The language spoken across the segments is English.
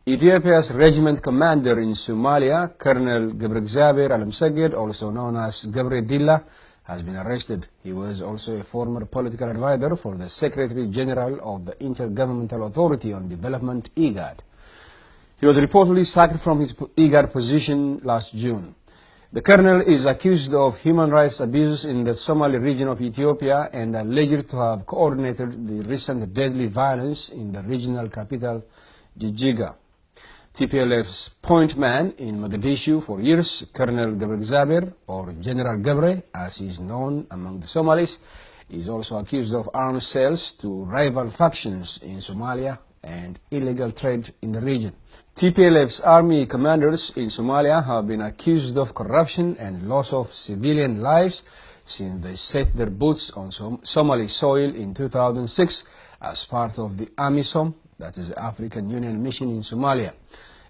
Ethiopia's regiment commander in Somalia, Colonel Gabre, also known as Gabre Dilla, has been arrested. He was also a former political advisor for the Secretary General of the Intergovernmental Authority on Development, IGAD. He was reportedly sacked from his IGAD position last June. The colonel is accused of human rights abuses in the Somali region of Ethiopia and alleged to have coordinated the recent deadly violence in the regional capital, DEG. TPLF's point man in Mogadishu for years, Colonel Gabre, or General Gabre, as he is known among the Somalis, is also accused of armed sales to rival factions in Somalia and illegal trade in the region. TPLF's army commanders in Somalia have been accused of corruption and loss of civilian lives since they set their boots on Somali soil in 2006 as part of the AMISOM, that is the African Union Mission in Somalia.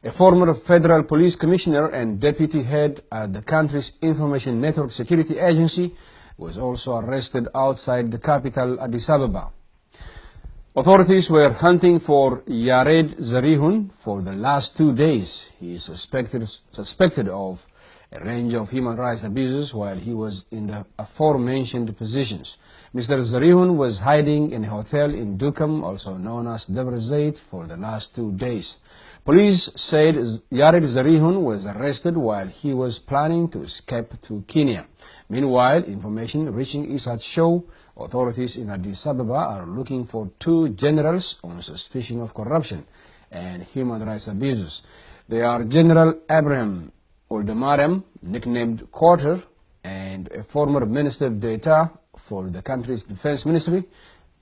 A former federal police commissioner and deputy head at the country's Information Network Security Agency was also arrested outside the capital, Addis Ababa. Authorities were hunting for Yared Zarihun for the last 2 days. He is suspected of a range of human rights abuses while he was in the aforementioned positions. Mr. Zarihun was hiding in a hotel in Dukam, also known as Debre Zeit, for the last 2 days. Police said Yared Zarihun was arrested while he was planning to escape to Kenya. Meanwhile, information reaching Isat show authorities in Addis Ababa are looking for 2 generals on suspicion of corruption and human rights abuses. They are General Abraham Oldemaram, nicknamed Quarter, and a former Minister d'Etat for the country's defense ministry,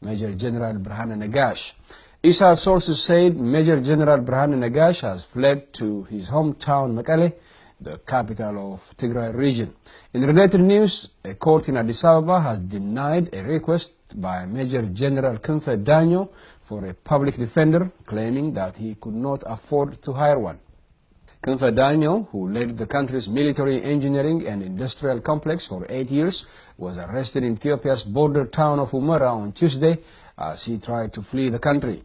Major General Brahane Nagash. ISA sources said Major General Brahane Nagash has fled to his hometown Mekelle, the capital of Tigray region. In related news, a court in Addis Ababa has denied a request by Major General Kunfe Danyo for a public defender, claiming that he could not afford to hire one. Kunfe Danyo, who led the country's military engineering and industrial complex for 8 years, was arrested in Ethiopia's border town of Humera on Tuesday as he tried to flee the country.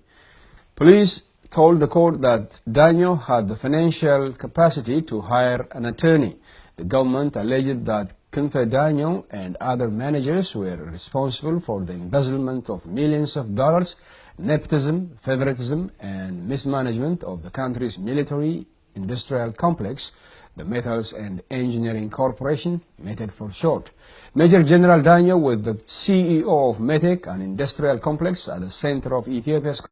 Police told the court that Danyo had the financial capacity to hire an attorney. The government alleged that Kunfe Danyo and other managers were responsible for the embezzlement of millions of dollars, nepotism, favoritism, and mismanagement of the country's military industrial complex, the Metals and Engineering Corporation, METEC for short. Major General Danyo was the CEO of METEC, an industrial complex at the center of Ethiopia's